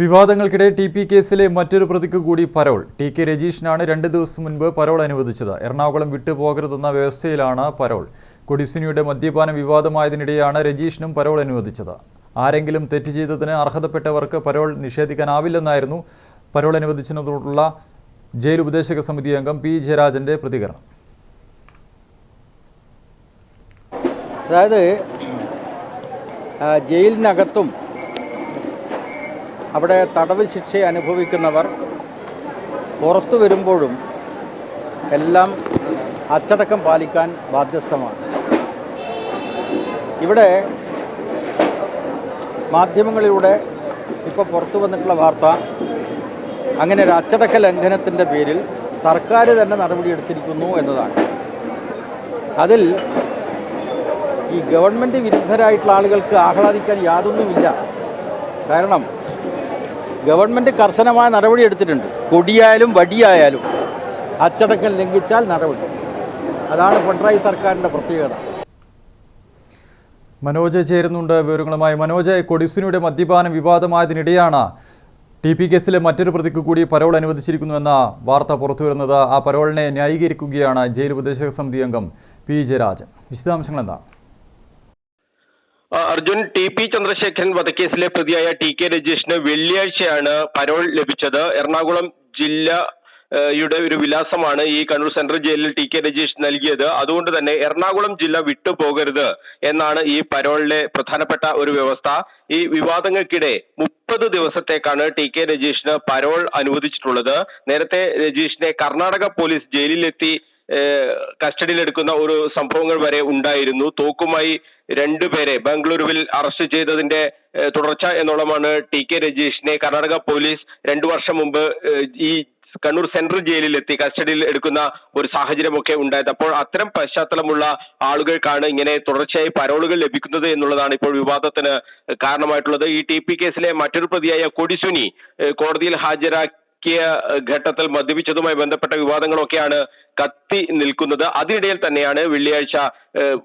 വിവാദങ്ങൾക്കിടെ T P കേസിലെ മറ്റൊരു പ്രതിക്ക് കൂടി പരോൾ. ടി കെ രജീഷിനാണ് 2 ദിവസം മുൻപ് പരോൾ അനുവദിച്ചത്. എറണാകുളം വിട്ടുപോകരുതെന്ന വ്യവസ്ഥയിലാണ് പരോൾ. കൊടിസുനിയുടെ മദ്യപാന വിവാദമായതിനിടെയാണ് രജീഷിനും പരോൾ അനുവദിച്ചത്. ആരെങ്കിലും തെറ്റ് ചെയ്തതിന് അർഹതപ്പെട്ടവർക്ക് പരോൾ നിഷേധിക്കാനാവില്ലെന്നായിരുന്നു പരോൾ അനുവദിച്ചതിനോടുള്ള ജയിൽ ഉപദേശക സമിതി അംഗം പി ജയരാജന്റെ പ്രതികരണം. അതായത് ജയിലിനകത്തും അവിടെ തടവ് ശിക്ഷ അനുഭവിക്കുന്നവർ പുറത്തു വരുമ്പോഴും എല്ലാം അച്ചടക്കം പാലിക്കാൻ ബാധ്യസ്ഥമാണ്. ഇവിടെ മാധ്യമങ്ങളിലൂടെ ഇപ്പോൾ പുറത്തു വന്നിട്ടുള്ള വാർത്ത അങ്ങനെ ഒരു അച്ചടക്ക ലംഘനത്തിൻ്റെ പേരിൽ സർക്കാർ തന്നെ നടപടിയെടുത്തിരിക്കുന്നു എന്നതാണ്. അതിൽ ഈ ഗവൺമെൻറ് വിരുദ്ധരായിട്ടുള്ള ആളുകൾക്ക് ആഹ്ലാദിക്കാൻ യാതൊന്നുമില്ല. കാരണം ഗവൺമെൻറ് കർശനമായ നടപടി എടുത്തിട്ടുണ്ട്. കൊടിയായാലും വടിയായാലും അച്ചടക്കം ലംഘിച്ചാൽ നടപടി. അതാണ് പിണറായി സർക്കാരിൻ്റെ പ്രത്യേകത. മനോജ് ചേരുന്നുണ്ട് വിവരങ്ങളുമായി. മനോജ്, കൊടിസുനിയുടെ മദ്യപാന വിവാദമായതിനിടെയാണ് ടി പി കേസിലെ മറ്റൊരു പ്രതിക്ക് കൂടി പരോൾ അനുവദിച്ചിരിക്കുന്നുവെന്ന വാർത്ത പുറത്തുവരുന്നത്. ആ പരോളിനെ ന്യായീകരിക്കുകയാണ് ജയിൽ ഉപദേശക സമിതി അംഗം പി ജയരാജൻ. വിശദാംശങ്ങൾ എന്താണ്? അർജുൻ, ടി പി ചന്ദ്രശേഖരൻ വധക്കേസിലെ പ്രതിയായ ടി കെ രജീഷിന് വെള്ളിയാഴ്ചയാണ് പരോൾ ലഭിച്ചത്. എറണാകുളം ജില്ലയുടെ ഒരു വിലാസമാണ് ഈ കണ്ണൂർ സെൻട്രൽ ജയിലിൽ ടി കെ രജീഷ് നൽകിയത്. അതുകൊണ്ട് തന്നെ എറണാകുളം ജില്ല വിട്ടുപോകരുത് എന്നാണ് ഈ പരോളിലെ പ്രധാനപ്പെട്ട ഒരു വ്യവസ്ഥ. ഈ വിവാദങ്ങൾക്കിടെ 30 ദിവസത്തേക്കാണ് ടി കെ രജീഷിന് പരോൾ അനുവദിച്ചിട്ടുള്ളത്. നേരത്തെ രജീഷിനെ കർണാടക പോലീസ് ജയിലിലെത്തി കസ്റ്റഡിയിലെടുക്കുന്ന ഒരു സംഭവങ്ങൾ വരെ ഉണ്ടായിരുന്നു. തോക്കുമായി 2 പേരെ ബംഗളൂരുവിൽ അറസ്റ്റ് ചെയ്തതിന്റെ തുടർച്ച എന്നോളമാണ് ടി കെ രജീഷിനെ കർണാടക പോലീസ് 2 വർഷം മുമ്പ് ഈ കണ്ണൂർ സെൻട്രൽ ജയിലിലെത്തി കസ്റ്റഡിയിൽ എടുക്കുന്ന ഒരു സാഹചര്യമൊക്കെ ഉണ്ടായത്. അപ്പോൾ അത്തരം പശ്ചാത്തലമുള്ള ആളുകൾക്കാണ് ഇങ്ങനെ തുടർച്ചയായി പരോളുകൾ ലഭിക്കുന്നത് എന്നുള്ളതാണ് ഇപ്പോൾ വിവാദത്തിന് കാരണമായിട്ടുള്ളത്. ഈ ടി പി കേസിലെ മറ്റൊരു പ്രതിയായ കൊടിസുനി കോടതിയിൽ ഹാജരാക്കിയ ഘട്ടത്തിൽ മദ്യപിച്ചതുമായി ബന്ധപ്പെട്ട വിവാദങ്ങളൊക്കെയാണ് കത്തി നിൽക്കുന്നത്. അതിനിടയിൽ തന്നെയാണ് വെള്ളിയാഴ്ച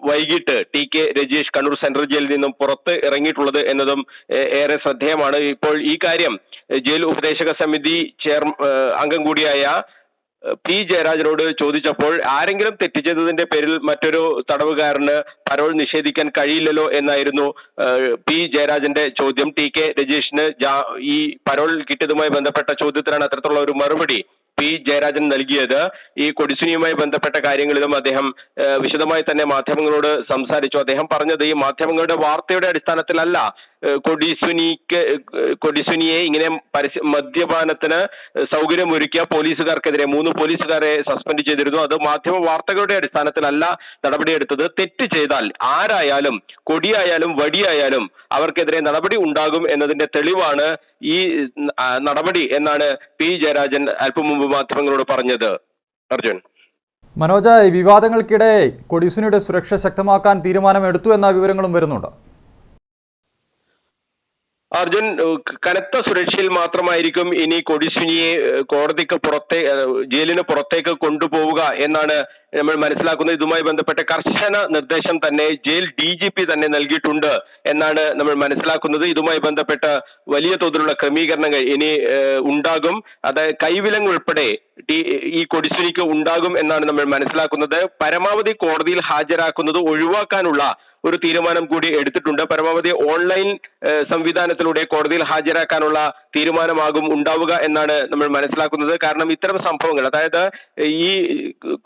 വൈകിട്ട് T K Rajeesh Kannur central ജയിലിൽ നിന്നും പുറത്ത് ഇറങ്ങിയിട്ടുള്ളത് എന്നതും ഏറെ ശ്രദ്ധേയമാണ്. ഇപ്പോൾ ഈ കാര്യം ജയിൽ ഉപദേശക സമിതി അംഗം കൂടിയായ പി ജയരാജനോട് ചോദിച്ചപ്പോൾ ആരെങ്കിലും തെറ്റ് ചെയ്തതിന്റെ പേരിൽ മറ്റൊരു തടവുകാരന് പരോൾ നിഷേധിക്കാൻ കഴിയില്ലല്ലോ എന്നായിരുന്നു പി ജയരാജന്റെ ചോദ്യം. ടി കെ രജീഷിന് ഈ പരോൾ കിട്ടിയതുമായി ബന്ധപ്പെട്ട ചോദ്യത്തിനാണ് അത്തരത്തിലുള്ള ഒരു മറുപടി പി ജയരാജൻ നൽകിയത്. ഈ കൊടിസുനിയുമായി ബന്ധപ്പെട്ട കാര്യങ്ങളിലും അദ്ദേഹം വിശദമായി തന്നെ മാധ്യമങ്ങളോട് സംസാരിച്ചു. അദ്ദേഹം പറഞ്ഞത് ഈ മാധ്യമങ്ങളുടെ വാർത്തയുടെ അടിസ്ഥാനത്തിലല്ല കൊടിസുനിയെ ഇങ്ങനെ മദ്യപാനത്തിന് സൗകര്യമൊരുക്കിയ പോലീസുകാർക്കെതിരെ 3 പോലീസുകാരെ സസ്പെൻഡ് ചെയ്തിരുന്നു. അത് മാധ്യമ വാർത്തകളുടെ അടിസ്ഥാനത്തിലല്ല നടപടിയെടുത്തത്. തെറ്റ് ചെയ്താൽ ആരായാലും കൊടിയായാലും വടിയായാലും അവർക്കെതിരെ നടപടി ഉണ്ടാകും എന്നതിന്റെ തെളിവാണ് ഈ നടപടി എന്നാണ് പി ജയരാജൻ അല്പം മുമ്പ് മാധ്യമങ്ങളോട് പറഞ്ഞത്. അർജുൻ, മനോജ്, വിവാദങ്ങൾക്കിടെ കൊടിസുനിയുടെ സുരക്ഷ ശക്തമാക്കാൻ തീരുമാനമെടുത്തു എന്ന വിവരങ്ങളും വരുന്നുണ്ട്. അർജുൻ, കനത്ത സുരക്ഷയിൽ മാത്രമായിരിക്കും ഇനി കൊടിസുനിയെ ജയിലിന് പുറത്തേക്ക് കൊണ്ടുപോവുക എന്നാണ് നമ്മൾ മനസ്സിലാക്കുന്നത്. ഇതുമായി ബന്ധപ്പെട്ട കർശന നിർദ്ദേശം തന്നെ ജയിൽ DGP തന്നെ നൽകിയിട്ടുണ്ട് എന്നാണ് നമ്മൾ മനസ്സിലാക്കുന്നത്. ഇതുമായി ബന്ധപ്പെട്ട വലിയ തോതിലുള്ള ക്രമീകരണങ്ങൾ ഇനി ഉണ്ടാകും. അതായത് കൈവിലങ്ങ് ഉൾപ്പെടെ ഈ കൊടിസുനിക്ക് ഉണ്ടാകും എന്നാണ് നമ്മൾ മനസ്സിലാക്കുന്നത്. പരമാവധി കോടതിയിൽ ഹാജരാക്കുന്നത് ഒഴിവാക്കാനുള്ള ഒരു തീരുമാനം കൂടി എടുത്തിട്ടുണ്ട്. പരമാവധി ഓൺലൈൻ സംവിധാനത്തിലൂടെ കോടതിയിൽ ഹാജരാക്കാനുള്ള തീരുമാനമാകും ഉണ്ടാവുക എന്നാണ് നമ്മൾ മനസ്സിലാക്കുന്നത്. കാരണം ഇത്തരം സംഭവങ്ങൾ, അതായത് ഈ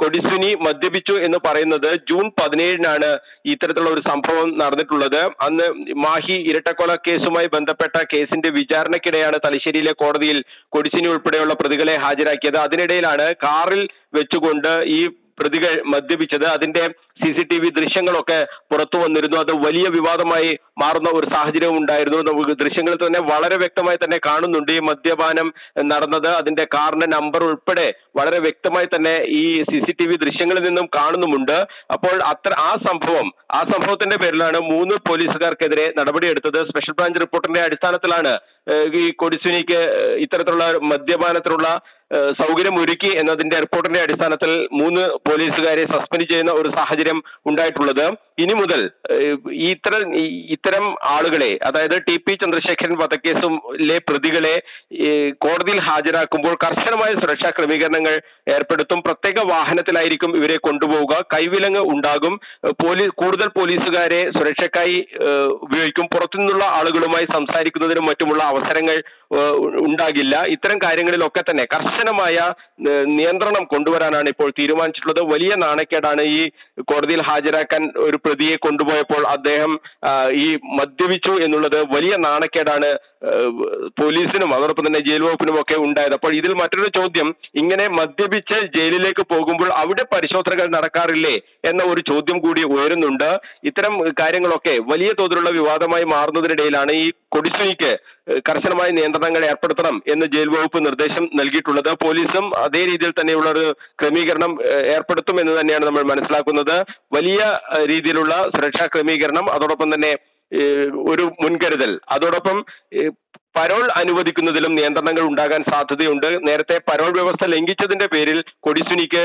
കൊടിസുനി മദ്യപിച്ചു എന്ന് പറയുന്നത് ജൂൺ 17-നാണ് ഇത്തരത്തിലുള്ള ഒരു സംഭവം നടന്നിട്ടുള്ളത്. അന്ന് മാഹി ഇരട്ടക്കൊല കേസുമായി ബന്ധപ്പെട്ട കേസിന്റെ വിചാരണയ്ക്കിടെയാണ് തലശ്ശേരിയിലെ കോടതിയിൽ കൊടിസുനി ഉൾപ്പെടെയുള്ള പ്രതികളെ ഹാജരാക്കിയത്. അതിനിടയിലാണ് കാറിൽ വെച്ചുകൊണ്ട് ഈ പ്രതികൾ മദ്യപിച്ചത്. അതിന്റെ CCTV ദൃശ്യങ്ങളൊക്കെ പുറത്തു വന്നിരുന്നു. അത് വലിയ വിവാദമായി മാറുന്ന ഒരു സാഹചര്യവും ഉണ്ടായിരുന്നു. നമുക്ക് ദൃശ്യങ്ങളിൽ തന്നെ വളരെ വ്യക്തമായി തന്നെ കാണുന്നുണ്ട് ഈ മദ്യപാനം നടന്നത്. അതിന്റെ കാറിന്റെ നമ്പർ ഉൾപ്പെടെ വളരെ വ്യക്തമായി തന്നെ ഈ CCTV ദൃശ്യങ്ങളിൽ നിന്നും കാണുന്നുമുണ്ട്. അപ്പോൾ ആ സംഭവത്തിന്റെ പേരിലാണ് 3 പോലീസുകാർക്കെതിരെ നടപടിയെടുത്തത്. സ്പെഷ്യൽ ബ്രാഞ്ച് റിപ്പോർട്ടിന്റെ അടിസ്ഥാനത്തിലാണ് ഈ കൊടിസുനിക്ക് ഇത്തരത്തിലുള്ള മദ്യപാനത്തിനുള്ള സൗകര്യം ഒരുക്കി എന്നതിന്റെ റിപ്പോർട്ടിന്റെ അടിസ്ഥാനത്തിൽ 3 പോലീസുകാരെ സസ്പെൻഡ് ചെയ്യുന്ന ഒരു സാഹചര്യം ഉണ്ടായിട്ടുള്ളത്. ഇനി മുതൽ ഇത്തരം ആളുകളെ, അതായത് TP ചന്ദ്രശേഖരൻ വധക്കേസിലെ പ്രതികളെ കോടതിയിൽ ഹാജരാക്കുമ്പോൾ കർശനമായ സുരക്ഷാ ക്രമീകരണങ്ങൾ ഏർപ്പെടുത്തും. പ്രത്യേക വാഹനത്തിലായിരിക്കും ഇവരെ കൊണ്ടുപോവുക. കൈവിലങ്ങ് ഉണ്ടാകും. കൂടുതൽ പോലീസുകാരെ സുരക്ഷയ്ക്കായി ഉപയോഗിക്കും. പുറത്തുനിന്നുള്ള ആളുകളുമായി സംസാരിക്കുന്നതിനും മറ്റുമുള്ള അവസരങ്ങൾ ഉണ്ടാകില്ല. ഇത്തരം കാര്യങ്ങളിലൊക്കെ തന്നെ കർശനമായ നിയന്ത്രണം കൊണ്ടുവരാനാണ് ഇപ്പോൾ തീരുമാനിച്ചിട്ടുള്ളത്. വലിയ നാണക്കേടാണ് ഈ കോടതിയിൽ ഹാജരാക്കാൻ ഒരു പ്രതിയെ കൊണ്ടുപോയപ്പോൾ അദ്ദേഹം ഈ മദ്യപിച്ചു എന്നുള്ളത് വലിയ നാണക്കേടാണ് പോലീസിനും അതോടൊപ്പം തന്നെ ജയിൽ വകുപ്പിനും ഒക്കെ ഉണ്ടായത്. അപ്പോൾ ഇതിൽ മറ്റൊരു ചോദ്യം, ഇങ്ങനെ മദ്യപിച്ച് ജയിലിലേക്ക് പോകുമ്പോൾ അവിടെ പരിശോധനകൾ നടക്കാറില്ലേ എന്ന ഒരു ചോദ്യം കൂടി ഉയരുന്നുണ്ട്. ഇത്തരം കാര്യങ്ങളൊക്കെ വലിയ തോതിലുള്ള വിവാദമായി മാറുന്നതിനിടയിലാണ് ഈ കൊടിസുനിക്ക് കർശനമായ നിയന്ത്രണങ്ങൾ ഏർപ്പെടുത്തണം എന്ന് ജയിൽ വകുപ്പ് നിർദ്ദേശം നൽകിയിട്ടുള്ളത്. പോലീസും അതേ രീതിയിൽ തന്നെയുള്ള ഒരു ക്രമീകരണം ഏർപ്പെടുത്തും എന്ന് തന്നെയാണ് നമ്മൾ മനസ്സിലാക്കുന്നത്. വലിയ രീതിയിലുള്ള സുരക്ഷാ ക്രമീകരണം, അതോടൊപ്പം തന്നെ ഒരു മുൻകരുതൽ, അതോടൊപ്പം പരോൾ അനുവദിക്കുന്നതിലും നിയന്ത്രണങ്ങൾ ഉണ്ടാകാൻ സാധ്യതയുണ്ട്. നേരത്തെ പരോൾ വ്യവസ്ഥ ലംഘിച്ചതിന്റെ പേരിൽ കൊടിസുനിക്ക്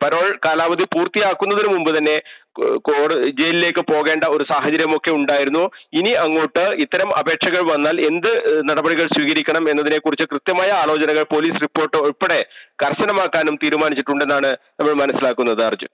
പരോൾ കാലാവധി പൂർത്തിയാക്കുന്നതിന് മുമ്പ് തന്നെ ജയിലിലേക്ക് പോകേണ്ട ഒരു സാഹചര്യമൊക്കെ ഉണ്ടായിരുന്നു. ഇനി അങ്ങോട്ട് ഇത്തരം അപേക്ഷകൾ വന്നാൽ എന്ത് നടപടികൾ സ്വീകരിക്കണം എന്നതിനെ കുറിച്ച് കൃത്യമായ ആലോചനകൾ പോലീസ് റിപ്പോർട്ട് ഉൾപ്പെടെ കർശനമാക്കാനും തീരുമാനിച്ചിട്ടുണ്ടെന്നാണ് നമ്മൾ മനസ്സിലാക്കുന്നത്. അർജുൻ.